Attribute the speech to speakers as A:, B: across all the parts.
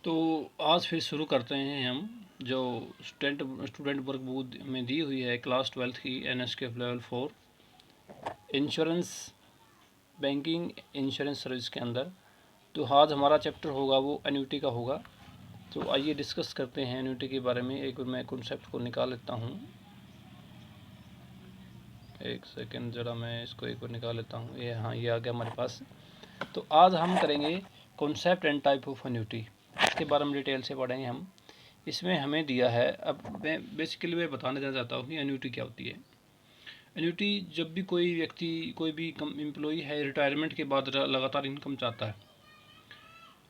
A: तो आज फिर शुरू करते हैं हम जो स्टूडेंट वर्क बुक में दी हुई है क्लास 12th की NSQF level 4 insurance banking insurance service के अंदर। तो आज हमारा चैप्टर होगा वो एन्युटी का होगा। तो आइए डिस्कस करते हैं एन्युटी के बारे में। एक मैं कॉन्सेप्ट को निकाल लेता हूँ, एक सेकेंड ज़रा मैं इसको एक बार निकाल लेता हूँ। ये हाँ, ये आ गया हमारे पास। तो आज हम करेंगे concept and type of annuity, इसके बारे में डिटेल से पढ़ेंगे हम। इसमें हमें दिया है, अब मैं बेसिकली मैं बताने देना चाहता हूँ कि एन्युटी क्या होती है। एन्युटी जब भी कोई व्यक्ति, कोई भी एम्प्लॉई है रिटायरमेंट के बाद लगातार इनकम चाहता है,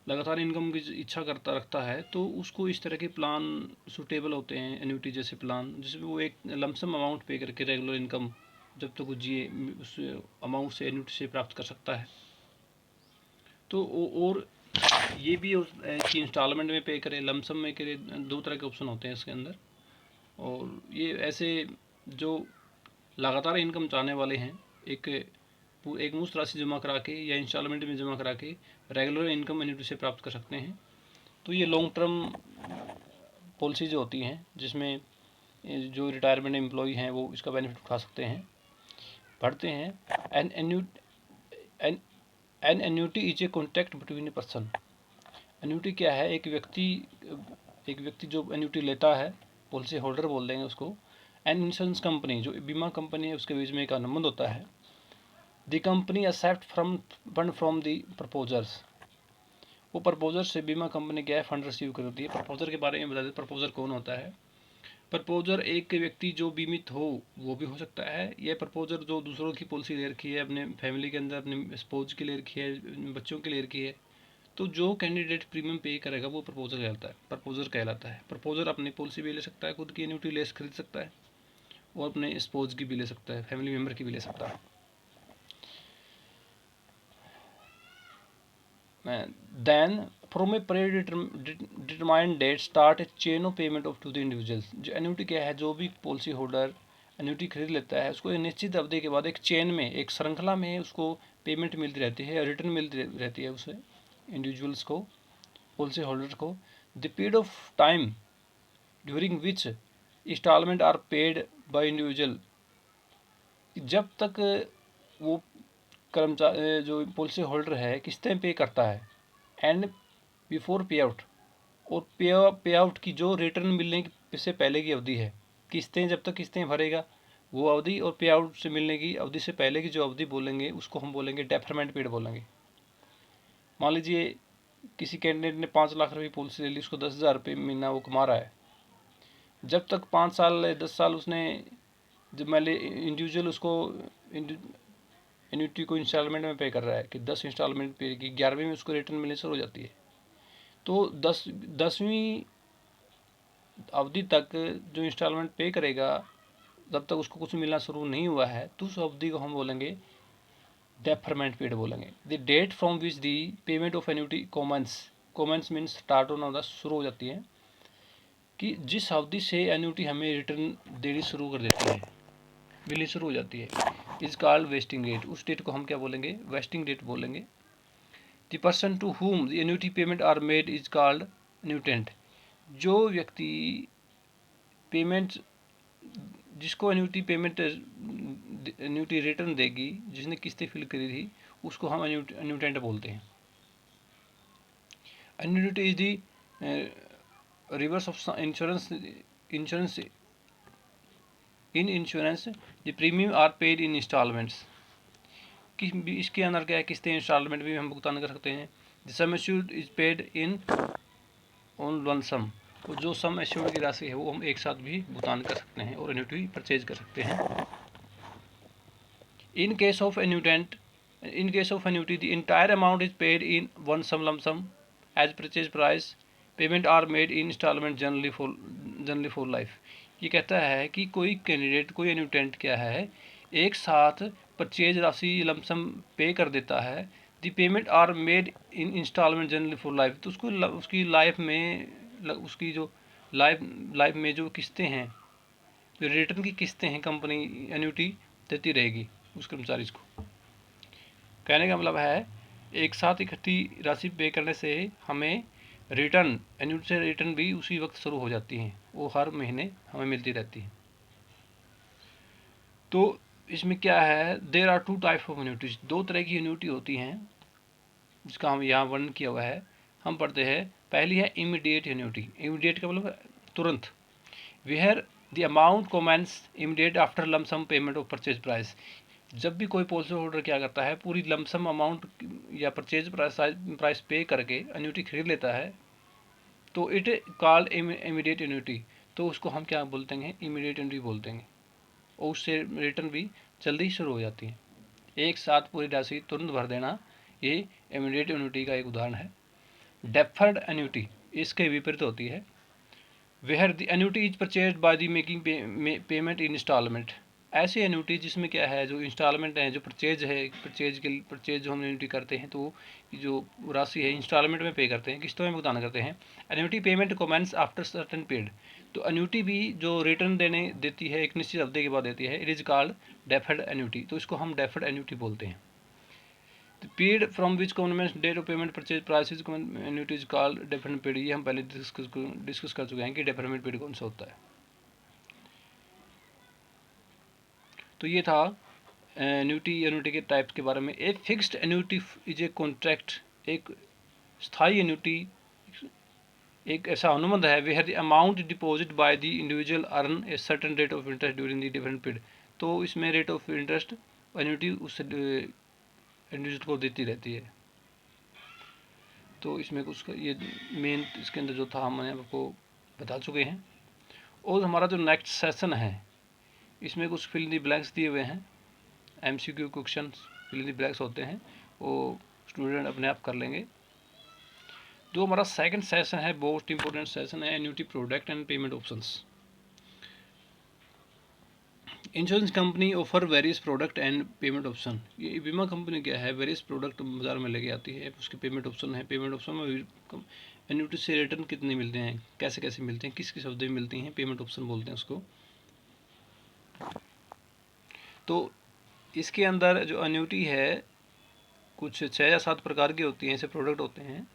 A: लगातार इनकम की इच्छा करता रखता है, तो उसको इस तरह के प्लान सूटेबल होते हैं एन्युटी जैसे प्लान, जिसमें वो एक लमसम अमाउंट पे करके रेगुलर इनकम जब तक वो जिए उस अमाउंट से एन्युटी से प्राप्त कर सकता है। तो और ये भी कि इंस्टॉलमेंट में पे करे, लमसम में करे, दो तरह के ऑप्शन होते हैं इसके अंदर। और ये ऐसे जो लगातार इनकम चाहने वाले हैं, एक मुश्त राशि जमा करा के या इंस्टॉलमेंट में जमा करा के रेगुलर इनकम एन्युटी से प्राप्त कर सकते हैं। तो ये लॉन्ग टर्म पॉलिसी जो होती हैं, जिसमें जो रिटायरमेंट एम्प्लॉई हैं वो इसका बेनिफिट उठा सकते हैं, पढ़ते हैं। An annuity is a contract between a person. Annuity क्या है? एक व्यक्ति जो एन्युटी लेता है, पॉलिसी होल्डर बोल देंगे उसको, एंड इंश्योरेंस कंपनी जो बीमा कंपनी है उसके बीच में एक अनुबंध होता है। The company accept fund from the proposers. वो प्रपोजर से बीमा कंपनी क्या है, फंड रिसीव करती है। प्रपोजर के बारे में बता दें, प्रपोजर कौन होता है। प्रपोजर एक व्यक्ति जो बीमित हो वो भी हो सकता है, या प्रपोजर जो दूसरों की पॉलिसी ले रखी है, अपने फैमिली के अंदर अपने स्पोज के ले रखी है, बच्चों के ले रखी है, तो जो कैंडिडेट प्रीमियम पे करेगा वो प्रपोजर कहलाता है। प्रपोजर अपनी पॉलिसी भी ले सकता है, खुद की एन्युटी लेस खरीद सकता है, और अपने स्पोज की भी ले सकता है, फैमिली मेम्बर की भी ले सकता है। Then from a predetermined date start a chain of payment of to the individuals. जो एन्युटी क्या है, जो भी पॉलिसी होल्डर एन्युटी खरीद लेता है उसको एक निश्चित अवधि के बाद एक चेन में, एक श्रृंखला में उसको पेमेंट मिलती रहती है, रिटर्न मिलती रहती है उसे, इंडिविजुअल्स को, पॉलिसी होल्डर को। The period of time during which installment are paid by individual, जब तक वो कर्मचारी जो पॉलिसी होल्डर है किस्तें पे करता है, एंड बिफोर पे आउट, और पे आउट की जो रिटर्न मिलने से पहले की अवधि है। किस्तें जब तक किस्तें भरेगा वो अवधि, और पे आउट से मिलने की अवधि से पहले की जो अवधि बोलेंगे उसको हम बोलेंगे डेफरमेंट पीरियड बोलेंगे। मान लीजिए किसी कैंडिडेट ने 5 लाख रुपये पॉलिसी ले ली, उसको 10,000 रुपये महीना वो कमा रहा है। जब तक 5 साल 10 साल उसने, जब मान ली इंडिविजुअल उसको एन्युटी को इंस्टॉलमेंट में पे कर रहा है कि 10 इंस्टॉलमेंट पे की, 11वीं में उसको रिटर्न मिलने शुरू हो जाती है। तो 10वीं अवधि तक जो इंस्टॉलमेंट पे करेगा, जब तक उसको कुछ मिलना शुरू नहीं हुआ है, तो उस अवधि को हम बोलेंगे डेफरमेंट पीरियड बोलेंगे। The date from which the payment of annuity commence means start होना शुरू हो जाती है, कि जिस अवधि से एन्युटी हमें रिटर्न देनी शुरू कर देती है, मिलनी शुरू हो जाती है, इज कॉल्ड वेस्टिंग डेट। उस डेट को हम क्या बोलेंगे? वेस्टिंग डेट बोलेंगे। The person to whom the annuity payment are made is called annuitant. जो व्यक्ति पेमेंट, जिसको एन्युटी रिटर्न देगी, जिसने किस्तें फिल करी थी, उसको हम एन्यूटेंट बोलते हैं। Annuity is the reverse of insurance. In insurance the premium are paid in installments. इसके अंदर क्या है, किस्तें इंस्टॉलमेंट भी हम भुगतान कर सकते हैं। The sum assured is paid in on one sum. तो जो सम एश्योर्ड की राशि है वो हम एक साथ भी भुगतान कर सकते हैं और एन्युटी परचेज कर सकते हैं। In case of annuity the entire amount is paid in one sum lump sum as purchase price. Payment are made in installment generally for life. ये कहता है कि कोई कैंडिडेट, कोई एन्यूटेंट क्या है, एक साथ परचेज राशि लमसम पे कर देता है। The payment are made in installment generally for life. तो उसको उसकी लाइफ में, उसकी जो लाइफ में जो किस्तें हैं, जो रिटर्न की किस्तें हैं, कंपनी एन्युटी देती रहेगी उस कर्मचारी को। कहने का मतलब है, एक साथ इकट्ठी राशि पे करने से हमें रिटर्न, एन्युटी से रिटर्न भी उसी वक्त शुरू हो जाती हैं, वो हर महीने हमें मिलती रहती हैं। तो इसमें क्या है, देयर आर 2 टाइप ऑफ एन्युटीज, 2 तरह की एन्युटी होती हैं जिसका हम यहाँ वर्णन किया हुआ है। हम पढ़ते हैं, पहली है इमीडिएट एन्युटी। इमीडिएट का मतलब तुरंत। Where the amount commence immediate after lump sum payment of purchase price. जब भी कोई पॉलिसी होल्डर क्या करता है, पूरी लमसम अमाउंट या परचेज प्राइस पे करके एन्युटी खरीद लेता है, तो इट कॉल्ड इमीडिएट एन्युटी। तो उसको हम क्या बोलते हैं, इमीडिएट एन्युटी बोलते हैं। और उससे रिटर्न भी जल्दी शुरू हो जाती है। एक साथ पूरी राशि तुरंत भर देना, ये इमीडिएट एन्युटी का एक उदाहरण है। डेफर्ड एन्युटी इसके विपरीत होती है। Where the annuity is purchase by the making payment in installment. ऐसी एन्युटी जिसमें क्या है, जो इंस्टॉलमेंट है, जो परचेज जो हम एन्युटी करते हैं, तो जो राशि है इंस्टॉलमेंट में पे करते हैं, किस्तों में भुगतान करते हैं। Annuity payment commence after certain period. तो एन्युटी भी जो रिटर्न देती है एक निश्चित अवधि के बाद देती है, it is called deferred annuity. तो इसको हम डेफर्ड एन्युटी बोलते हैं। The period from which commence date of payment purchase prices annuity is called deferment period। ये हम पहले डिस्कस कर चुके हैं कि डेफरमेंट पीरियड कौन सा होता है। तो ये था एन्युटी के टाइप्स के बारे में। A fixed annuity is a contract, एक स्थायी एन्युटी एक ऐसा अनुबंध है, where the amount deposit by the individual earn a certain rate of interest during the different period. तो इसमें रेट ऑफ इंटरेस्ट एन्युटी उस इंडिविजुअल को देती रहती है। तो इसमें कुछ ये मेन इसके अंदर जो था हमने आपको बता चुके हैं। और हमारा जो नेक्स्ट सेशन है, इसमें कुछ फिल इन द ब्लैंक्स दिए हुए हैं, MCQ question fill in the blanks होते हैं, वो स्टूडेंट अपने आप कर लेंगे। जो हमारा सेकंड सेशन है, मोस्ट इंपॉर्टेंट सेशन है, annuity product and payment options. Insurance company offer various product and payment option. ये बीमा कंपनी क्या है, वेरियस प्रोडक्ट बाजार में लेके आती है, उसके पेमेंट ऑप्शन है। पेमेंट ऑप्शन में एन्युटी से रिटर्न कितने मिलते हैं, कैसे कैसे मिलते हैं, किस किस अवधि में मिलती हैं, पेमेंट ऑप्शन बोलते हैं उसको। तो इसके अंदर जो एन्युटी है, कुछ 6 या 7 प्रकार की होती हैं, ऐसे प्रोडक्ट होते हैं,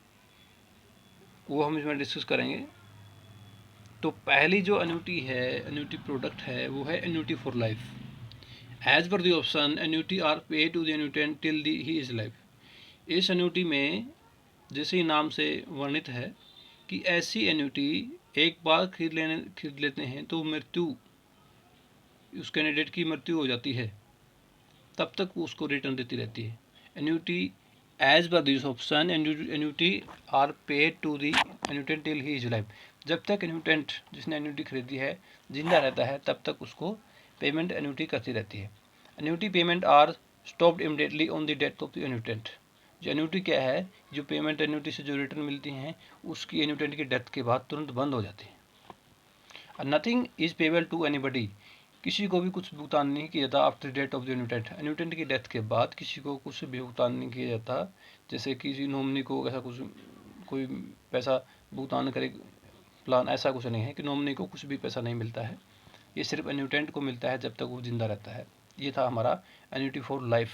A: वो हम इसमें डिस्कस करेंगे। तो पहली जो एन्युटी है, एन्युटी प्रोडक्ट है, वो है annuity for life. As per the option annuity are pay to the annuitant till the he is life. इस एन्युटी में जैसे ही नाम से वर्णित है कि ऐसी एन्युटी एक बार खरीद लेते हैं तो मृत्यु, उस कैंडिडेट की मृत्यु हो जाती है, तब तक वो उसको रिटर्न देती रहती है। Annuity as per this option annuity are paid to the annuitant till he is life. जब तक एन्युटेंट जिसने एन्युटी खरीदी है जिंदा रहता है, तब तक उसको पेमेंट एन्युटी करती रहती है। Annuity payment are stopped immediately on the death of the annuitant. जो एन्युटी क्या है, जो पेमेंट एन्युटी से जो रिटर्न मिलती हैं, उसकी एन्युटेंट की डेथ के बाद तुरंत बंद हो जाती है। Nothing is payable to anybody. किसी को भी कुछ भुगतान नहीं किया जाता after date of the annuitant. Annuitant की डेथ के बाद किसी को कुछ भी भुगतान नहीं किया जाता। जैसे किसी नॉमिनी को ऐसा कुछ कोई पैसा भुगतान करे प्लान, ऐसा कुछ नहीं है कि नॉमिनी को कुछ भी पैसा नहीं मिलता है। ये सिर्फ एन्युटेंट को मिलता है जब तक वो जिंदा रहता है। ये था हमारा एन्युटी फॉर लाइफ।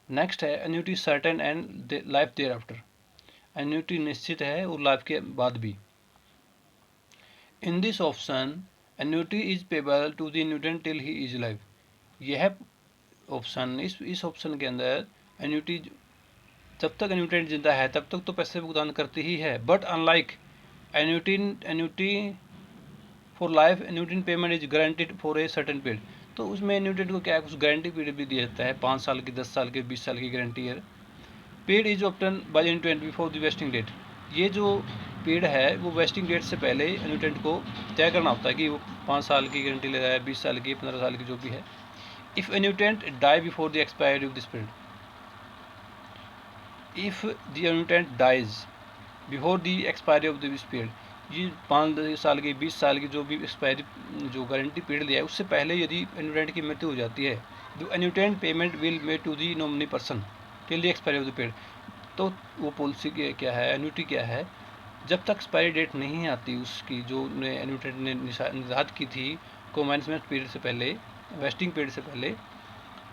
A: नेक्स्ट है annuity certain and life there after. Annuity निश्चित है और लाइफ के बाद भी। In this option annuity is payable to the annuitant till he is life. यह ऑप्शन, इस ऑप्शन के अंदर एन्युटी जब तक एन्युटेंट जिंदा है तब तक तो पैसे भुगतान करती ही है। But unlike annuity for life, annuity payment is guaranteed for a certain period. तो उसमें एन्युटेंट को क्या है, कुछ गारंटी पीरियड भी दिया जाता है, 5 साल की, 10 साल की, 20 साल की गारंटी है। Period is obtain by annuitant before the vesting date. ये जो पीरियड है वो वेस्टिंग डेट से पहले एन्युटेंट को तय करना होता है कि वो 5 साल की गारंटी ले रहा है, 20 साल की, 15 साल की, जो भी है। If annuitant die before the expiry of this period, if the annuitant dies before the expiry of this period, ये 5 साल की, 20 साल की जो भी एक्सपायरी जो गारंटी पीरियड दिया है, उससे पहले यदि एन्युटेंट की मृत्यु हो जाती है, the annuitant payment will made to the nominee person till the expiry of the period. तो वो पॉलिसी क्या है, एन्युटी क्या है, जब तक एक्सपायरी डेट नहीं आती उसकी, जो एन्युटेंट ने निर्धारित की थी कमेंसमेंट पीरियड से पहले, वेस्टिंग पीरियड से पहले,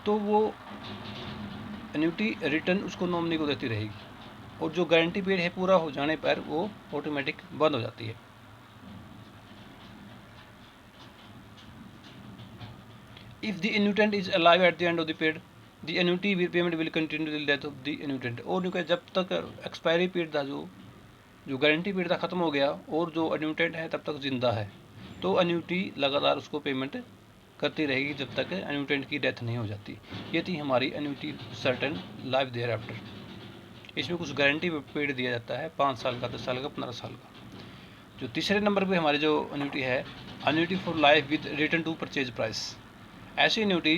A: तो वो एन्युटी रिटर्न उसको नॉमिनी को देती रहेगी। और जो गारंटी पीरियड है पूरा हो जाने पर वो ऑटोमेटिक बंद हो जाती है। If the annuitant is alive at the end of the period, the annuity payment will continue till death of the annuitant। और जब तक एक्सपायरी पीरियड था, जो गारंटी पीरियड था ख़त्म हो गया और जो एन्यूटेंट है तब तक ज़िंदा है, तो एन्यूटी लगातार उसको पेमेंट करती रहेगी जब तक एन्यूटेंट की डेथ नहीं हो जाती। ये थी हमारी एन्यूटी सर्टेन लाइफ देयर आफ्टर। इसमें कुछ गारंटी पीरियड दिया जाता है 5 साल का, 10 साल का, 15 साल का। जो तीसरे नंबर पे हमारी जो एन्यूटी है, annuity for life with return to purchase price. ऐसी एन्यूटी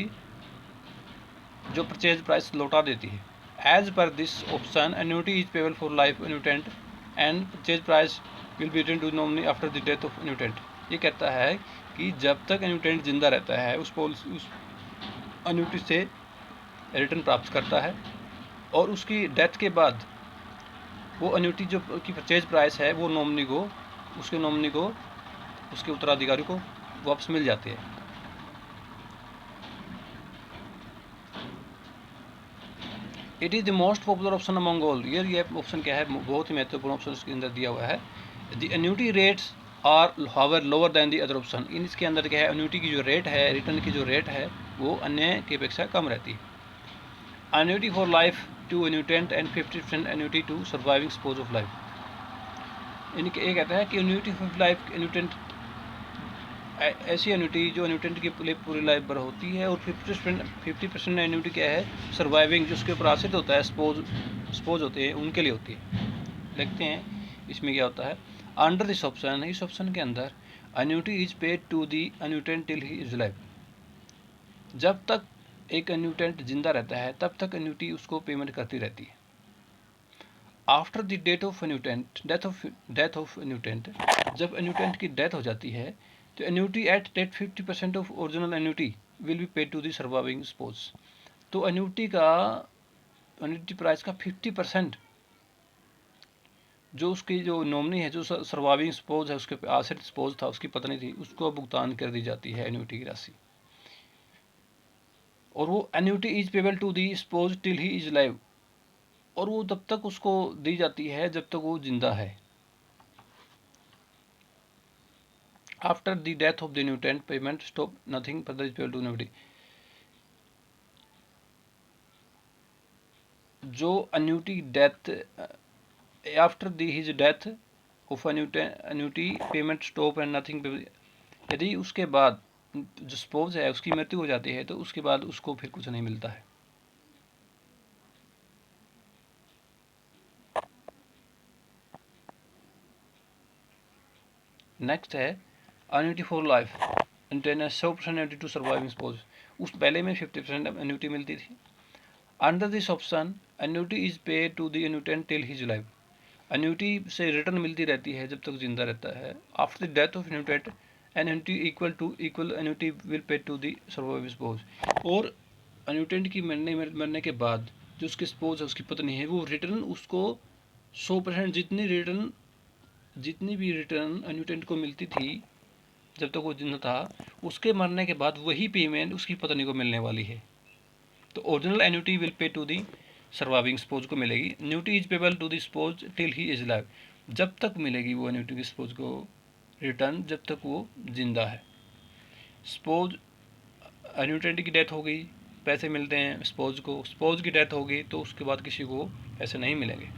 A: जो परचेज प्राइस लौटा देती है। As per this option annuity is payable for life annuitant and purchase price will be return to nominee after the death of annuitant. ये कहता है कि जब तक एन्यूटेंट जिंदा रहता है उस एन्यूटी से रिटर्न प्राप्त करता है, और उसकी डेथ के बाद वो एन्यूटी जो की परचेज प्राइस है वो नॉमिनी को, उसके उत्तराधिकारी को वापस मिल जाती है। It is the most popular option among all. ये ऑप्शन क्या है, बहुत ही महत्वपूर्ण ऑप्शन इसके अंदर दिया हुआ है। The annuity rates are however lower than the other option. इसके अंदर क्या है, एन्यूटी की जो रेट है, रिटर्न की जो रेट है वो अन्य की अपेक्षा कम रहती है। Annuity for life to annuitant and 50% annuity to surviving spouse of life. इनके ये कहता है कि एन्यूटी फॉर लाइफ एन्यूटेंट, ऐसी एन्यूटी जो एन्यूटेंट की पूरी लाइफ भर होती है, और 50% एन्यूटी क्या है, सर्वाइविंग, जो उसके ऊपर आश्रित होता है, स्पोज होते हैं, उनके लिए होती है। देखते हैं इसमें क्या होता है। अंडर दिस ऑप्शन, इस ऑप्शन के अंदर annuity is paid to the annuitant till he is life. जब तक एक एन्यूटेंट जिंदा रहता है तब तक एन्यूटी उसको पेमेंट करती रहती है। After the death of annuitant, death of annuitant, जब एन्यूटेंट की डेथ हो जाती है तो annuity at 50% of original annuity will be paid to the surviving spouse. तो एन्यूटी प्राइस का 50% जो उसकी जो नॉमिनी है, जो सर्वाइविंग स्पोज है, उसके आश्रित स्पोज था, उसकी पत्नी थी, उसको भुगतान कर दी जाती है एन्यूटी की राशि। और वो annuity is payable to the spouse till he is live, और वो तब तक उसको दी जाती है जब तक वो जिंदा है। After the death of the annuitant payment stop, nothing further is payable to annuity. जो annuity death, after the his death of annuity payment stop and nothing. यदि उसके बाद जो स्पोज है उसकी मृत्यु हो जाती है तो उसके बाद उसको फिर कुछ नहीं मिलता है। नेक्स्ट है annuity for life, 100% annuity to surviving spouse. उस पहले में 50% एन्यूटी मिलती थी। Under this option annuity is paid to the annuitant till his life. Annuity से रिटर्न मिलती रहती है जब तक जिंदा रहता है। After the death of annuitant an annuity equal annuity will paid to the surviving spouse. और एन्यूटेंट की मरने के बाद जो उसके स्पोज है, उसकी पत्नी है, वो रिटर्न उसको 100% जितनी भी रिटर्न एन्यूटेंट को मिलती थी जब तक वो जिंदा था, उसके मरने के बाद वही पेमेंट उसकी पत्नी को मिलने वाली है। तो original annuity will pay to the surviving spouse को मिलेगी। Annuity is payable to the spouse till he is live. जब तक मिलेगी वो एन्यूटी की स्पोज को रिटर्न जब तक वो जिंदा है। स्पोज, एन्यूटेंट की डेथ हो गई, पैसे मिलते हैं स्पोज को। स्पोज की डेथ हो गई तो उसके बाद किसी को पैसे नहीं मिलेंगे।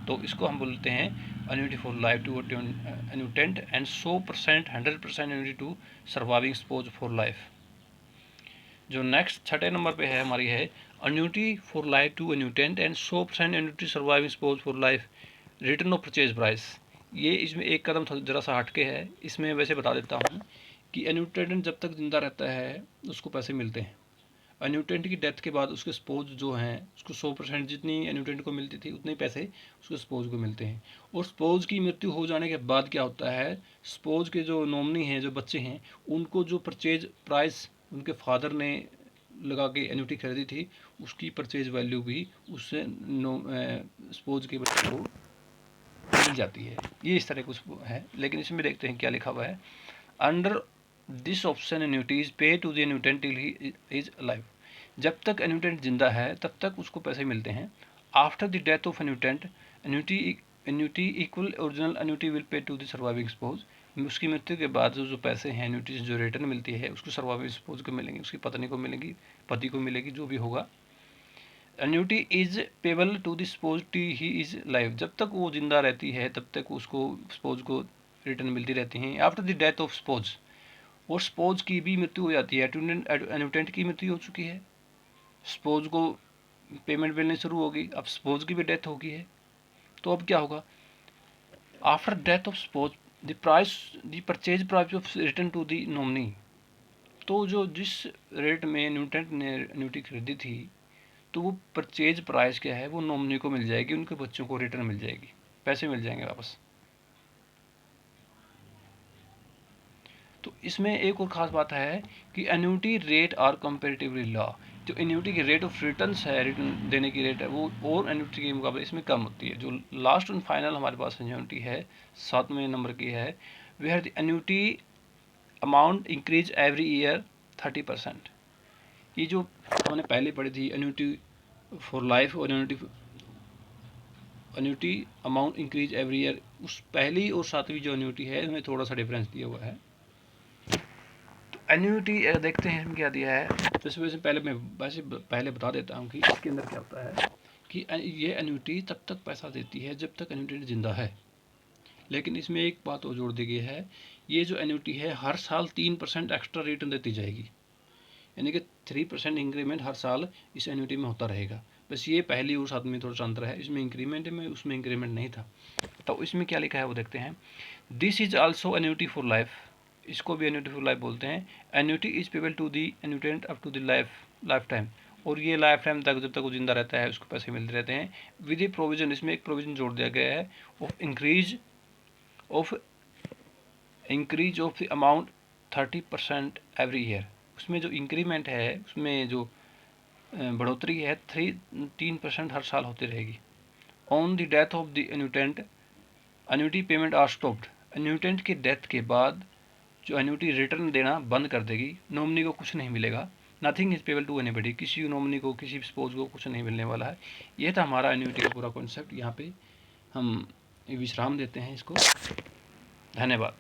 A: तो इसको हम बोलते हैं annuity for life to annuitant and 100% annuity to surviving spouse for life. जो नेक्स्ट छठे नंबर पे है हमारी है annuity for life to annuitant and 100% annuity surviving spouse for life return of purchase price. ये इसमें एक कदम जरा सा हटके है। इसमें वैसे बता देता हूँ कि एन्यूटेंट जब तक जिंदा रहता है उसको पैसे मिलते हैं। एन्यूटेंट की डेथ के बाद उसके स्पोज जो हैं उसको 100% जितनी एन्यूटेंट को मिलती थी उतने पैसे उसके स्पोज को मिलते हैं। और स्पोज की मृत्यु हो जाने के बाद क्या होता है, स्पोज के जो नॉमिनी हैं, जो बच्चे हैं, उनको जो परचेज प्राइस उनके फादर ने लगा के एन्यूटी खरीदी थी उसकी परचेज वैल्यू भी उससे स्पोज के बच्चे को मिल जाती है। ये इस तरह कुछ है। लेकिन इसमें देखते हैं क्या लिखा हुआ है। Under this option annuity is pay to the annuitant till he is alive. जब तक एन्यूटेंट जिंदा है तब तक उसको पैसे मिलते हैं। After the death of annuitant annuity equal original annuity will pay to the surviving spouse. उसकी मृत्यु के बाद जो पैसे हैं एन्यूटी जो रिटर्न मिलती है उसको सर्वाइविंग स्पोज को मिलेंगे, उसकी पत्नी को मिलेगी, पति को मिलेगी, जो भी होगा। Annuity is payable to the spouse till he is live. जब तक वो जिंदा रहती है तब तक उसको स्पोज को रिटर्न मिलती रहती हैं। After the death of suppose, और स्पोज की भी मृत्यु हो जाती है। एन्यूटेंट की मृत्यु हो चुकी है, स्पोज को पेमेंट मिलनी शुरू होगी, अब स्पोज की भी डेथ हो गई है, तो अब क्या होगा? After death of spouse the purchase price of return to the nominee. तो जो जिस रेट में एन्यूटेंट ने एन्यूटी खरीदी थी, तो वो परचेज प्राइस क्या है वो नॉमिनी को मिल जाएगी, उनके बच्चों को रिटर्न मिल जाएगी, पैसे मिल जाएंगे वापस। तो इसमें एक और ख़ास बात है कि annuity rate are comparatively low. जो एन्यूटी की रेट ऑफ रिटर्न्स है, रिटर्न देने की रेट है, वो और एन्यूटी के मुकाबले इसमें कम होती है। जो लास्ट एंड फाइनल हमारे पास एन्यूटी है 7वें नंबर की है, where the annuity amount increase every year 30%। ये जो हमने पहले पढ़ी थी एन्यूटी फॉर लाइफ और annuity amount increase every year, उस पहली और 7वीं जो एन्यूटी है इसमें थोड़ा सा डिफरेंस दिया हुआ है। एन्यूटी देखते हैं इसमें क्या दिया है। तो इस वजह से पहले मैं वैसे पहले बता देता हूँ कि इसके अंदर क्या होता है कि ये एन्यूटी तब तक पैसा देती है जब तक एन्यूटी जिंदा है। लेकिन इसमें एक बात और जोड़ दी गई है, ये जो एन्यूटी है हर साल 3% एक्स्ट्रा रिटर्न देती जाएगी, यानी कि 3% इंक्रीमेंट हर साल इस एन्यूटी में होता रहेगा। बस ये पहली और 7वीं में थोड़ा सा अंतर है, इसमें इंक्रीमेंट में उसमें इंक्रीमेंट नहीं था। तो इसमें क्या लिखा है वो देखते हैं। This is also annuity for life, इसको भी एन्यूटी फॉर लाइफ बोलते हैं। Annuity is payable to the annuitant up to the life time, और ये लाइफ टाइम तक जब तक वो जिंदा रहता है उसको पैसे मिलते रहते हैं। विद ए प्रोविजन, इसमें एक प्रोविजन जोड़ दिया गया है of increase of the amount 30% every year. उसमें जो इंक्रीमेंट है उसमें जो बढ़ोतरी है 3% हर साल होती रहेगी। On the death of the annuitant annuity payment are stopped. Annuitant की डेथ के बाद जो एन्यूटी रिटर्न देना बंद कर देगी, नॉमिनी को कुछ नहीं मिलेगा। Nothing is payable to anybody, किसी नॉमिनी को किसी स्पोज को कुछ नहीं मिलने वाला है। यह था हमारा एन्यूटी का पूरा कॉन्सेप्ट। यहाँ पे हम विश्राम देते हैं इसको। धन्यवाद।